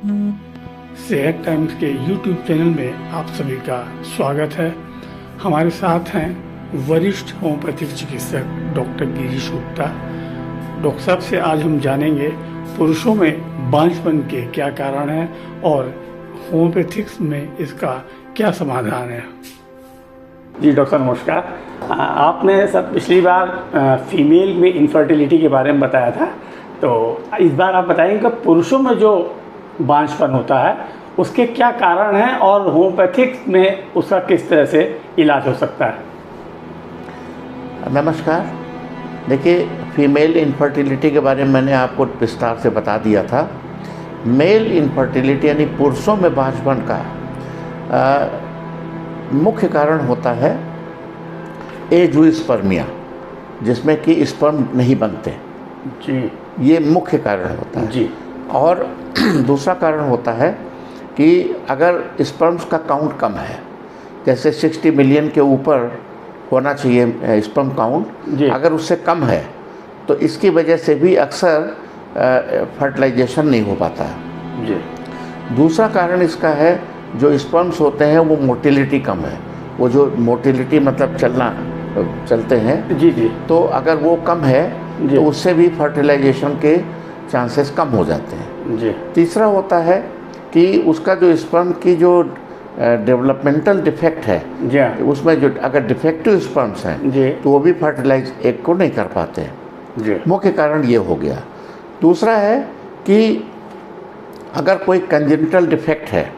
सेहत टाइम्स के YouTube channel में आप सभी का स्वागत है। हमारे साथ हैं वरिष्ठ होम्योपैथिक चिकित्सक डॉक्टर गिरीश गुप्ता। डॉक्टर साहब से आज हम जानेंगे पुरुषों में बांझपन के क्या कारण हैं और होम्योपैथिक्स में इसका क्या समाधान है। जी डॉक्टर नमस्कार। आपने सर पिछली बार फीमेल में इनफर्टिलिटी के बारे में बताया था, तो इस बार आप बताएंगे कि पुरुषों में जो बांझपन होता है उसके क्या कारण हैं और होम्योपैथिक्स में उसका किस तरह से इलाज हो सकता है। नमस्कार। देखिए, फीमेल इनफर्टिलिटी के बारे में मैंने आपको विस्तार से बता दिया था। मेल इनफर्टिलिटी यानी पुरुषों में बांझपन का मुख्य कारण होता है एजुस्पर्मिया, जिसमें कि स्पर्म नहीं बनते जी, ये मुख्य कारण होता है जी। और दूसरा कारण होता है कि अगर स्पर्म्स का काउंट कम है, जैसे 60 मिलियन के ऊपर होना चाहिए स्पर्म काउंट, अगर उससे कम है तो इसकी वजह से भी अक्सर फर्टिलाइजेशन नहीं हो पाता है जी। दूसरा कारण इसका है जो स्पर्म्स होते हैं वो मोटिलिटी कम है। वो जो मोटिलिटी मतलब चलते हैं जी जी, तो अगर वो कम है जी। तो उससे भी फर्टिलाइजेशन के चांसेस कम हो जाते हैं जी। तीसरा होता है कि उसका जो स्पर्म की जो डेवलपमेंटल डिफेक्ट है जी, उसमें जो अगर डिफेक्टिव स्पर्म्स हैं जी। तो वो भी फर्टिलाइज एग को नहीं कर पाते हैं। जी। मुख्य कारण ये हो गया। दूसरा है कि अगर कोई कंजेनिटल डिफेक्ट है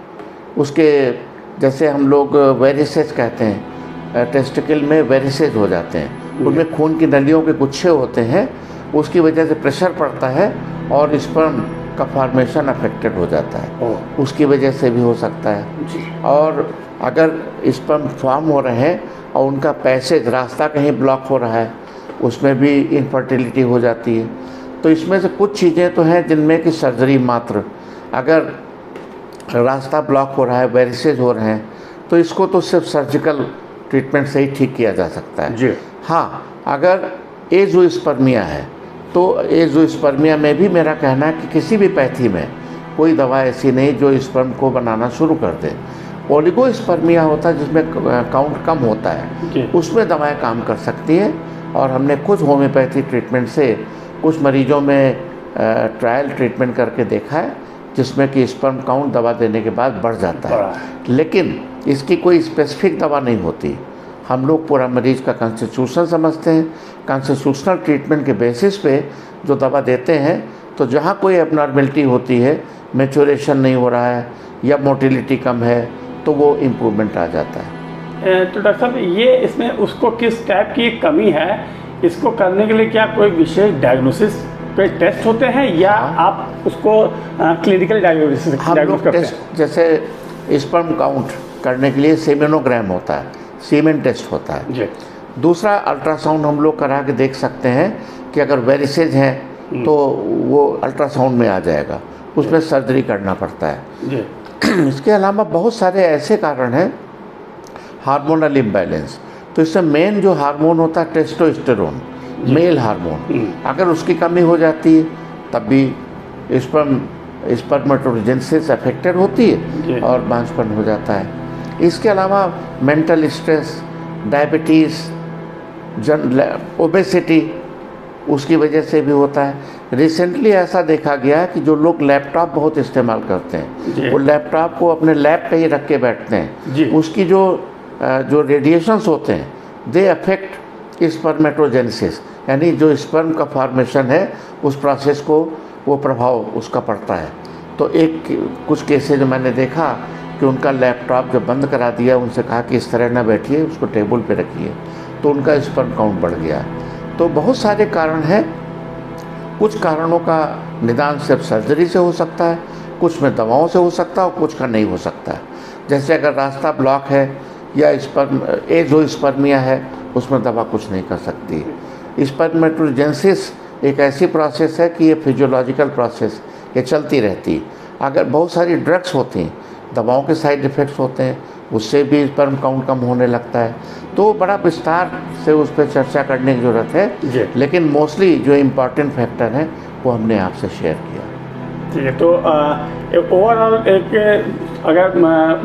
उसके, जैसे हम लोग वेरिसेस कहते हैं, टेस्टिकल में वेरिसेस हो जाते हैं, उनमें खून की नलियों के गुच्छे होते हैं, उसकी वजह से प्रेशर पड़ता है और स्पर्म का फॉर्मेशन अफेक्टेड हो जाता है, उसकी वजह से भी हो सकता है जी। और अगर स्पर्म फॉर्म हो रहे हैं और उनका पैसेज रास्ता कहीं ब्लॉक हो रहा है उसमें भी इनफर्टिलिटी हो जाती है। तो इसमें से कुछ चीज़ें तो हैं जिनमें कि सर्जरी मात्र, अगर रास्ता ब्लॉक हो रहा है, वेरिसेस हो रहे हैं, तो इसको तो सिर्फ सर्जिकल ट्रीटमेंट से ही ठीक किया जा सकता है जी। हाँ, अगर एज़ोस्पर्मिया है तो एज़ोस्पर्मिया में भी मेरा कहना है कि किसी भी पैथी में कोई दवा ऐसी नहीं जो स्पर्म को बनाना शुरू कर दे। ओलिगोस्पर्मिया होता है जिसमें काउंट कम होता है, उसमें दवाएं काम कर सकती हैं और हमने कुछ होम्योपैथी ट्रीटमेंट से कुछ मरीजों में ट्रायल ट्रीटमेंट करके देखा है जिसमें कि स्पर्म काउंट दवा देने के बाद बढ़ जाता है। लेकिन इसकी कोई स्पेसिफिक दवा नहीं होती। हम लोग पूरा मरीज का कॉन्स्टिट्यूशन समझते हैं, कॉन्स्टिट्यूशनल ट्रीटमेंट के बेसिस पे जो दवा देते हैं, तो जहाँ कोई एबनॉर्मेलिटी होती है, मैच्योरेशन नहीं हो रहा है या मोटिलिटी कम है, तो वो इम्प्रूवमेंट आ जाता है। तो डॉक्टर साहब, ये इसमें उसको किस टाइप की कमी है, इसको करने के लिए क्या कोई विशेष डायग्नोसिस पे टेस्ट होते हैं या आप उसको क्लिनिकल डायग्नोसिस करते हैं? जैसे स्पर्म काउंट करने के लिए सेमेनोग्राम होता है, सीमेन टेस्ट होता है जी। दूसरा अल्ट्रासाउंड हम लोग करा के देख सकते हैं कि अगर वेरिसेज हैं तो वो अल्ट्रासाउंड में आ जाएगा, उसमें सर्जरी करना पड़ता है जी। इसके अलावा बहुत सारे ऐसे कारण हैं, हार्मोनल इम्बैलेंस। तो इससे मेन जो हार्मोन होता है टेस्टोस्टेरोन, मेल हार्मोन, अगर उसकी कमी हो जाती है तब भी स्पर्मेटोजेनेसिस अफेक्टेड होती है और बांझपन हो जाता है। इसके अलावा मेंटल स्ट्रेस, डायबिटीज़, ओबेसिटी, उसकी वजह से भी होता है। रिसेंटली ऐसा देखा गया है कि जो लोग लैपटॉप बहुत इस्तेमाल करते हैं, वो लैपटॉप को अपने लैब पे ही रख के बैठते हैं, उसकी जो रेडिएशंस होते हैं दे अफेक्ट स्पर्मेटोजेनेसिस, यानी जो स्पर्म का फॉर्मेशन है उस प्रोसेस को वो प्रभाव उसका पड़ता है। तो कुछ केसेज मैंने देखा कि उनका लैपटॉप जब बंद करा दिया, उनसे कहा कि इस तरह ना बैठिए, उसको टेबल पे रखिए, तो उनका स्पर्म काउंट बढ़ गया। तो बहुत सारे कारण हैं। कुछ कारणों का निदान सिर्फ सर्जरी से हो सकता है, कुछ में दवाओं से हो सकता है और कुछ का नहीं हो सकता है। जैसे अगर रास्ता ब्लॉक है या एज़ोस्पर्मिया है, उसमें दवा कुछ नहीं कर सकती। स्पर्मेटोजेनेसिस एक ऐसी प्रोसेस है कि ये फिजियोलॉजिकल प्रोसेस ये चलती रहती है। अगर बहुत सारी ड्रग्स होती हैं, दवाओं के साइड इफ़ेक्ट्स होते हैं, उससे भी स्पर्म काउंट कम होने लगता है। तो बड़ा विस्तार से उस पर चर्चा करने की ज़रूरत है, लेकिन मोस्टली जो इम्पॉर्टेंट फैक्टर हैं वो हमने आपसे शेयर किया। ठीक है, तो ओवरऑल एक अगर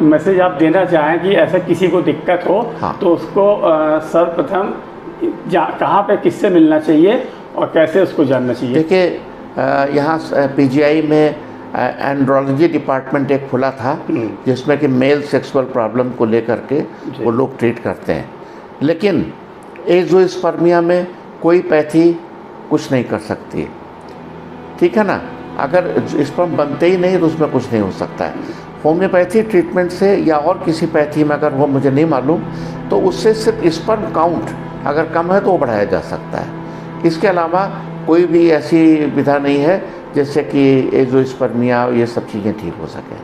मैसेज आप देना चाहें कि ऐसा किसी को दिक्कत हो, हाँ। तो उसको सर्वप्रथम कहाँ पे किससे मिलना चाहिए और कैसे उसको जानना चाहिए? देखिए, यहाँ पीजीआई में एंड्रोलॉजी डिपार्टमेंट एक खुला था, जिसमें कि मेल सेक्सुअल प्रॉब्लम को लेकर के वो लोग ट्रीट करते हैं। लेकिन एज़ोस्पर्मिया में कोई पैथी कुछ नहीं कर सकती, ठीक है ना। अगर स्पर्म बनते ही नहीं तो उसमें कुछ नहीं हो सकता है। होम्योपैथी ट्रीटमेंट से या और किसी पैथी में अगर वो मुझे नहीं मालूम, तो उससे सिर्फ स्पर्म काउंट अगर कम है तो वो बढ़ाया जा सकता है। इसके अलावा कोई भी ऐसी विधा नहीं है जिससे कि एज़ोस्पर्मिया ये सब चीज़ें ठीक हो सकें।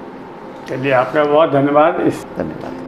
चलिए, आपका बहुत धन्यवाद। धन्यवाद।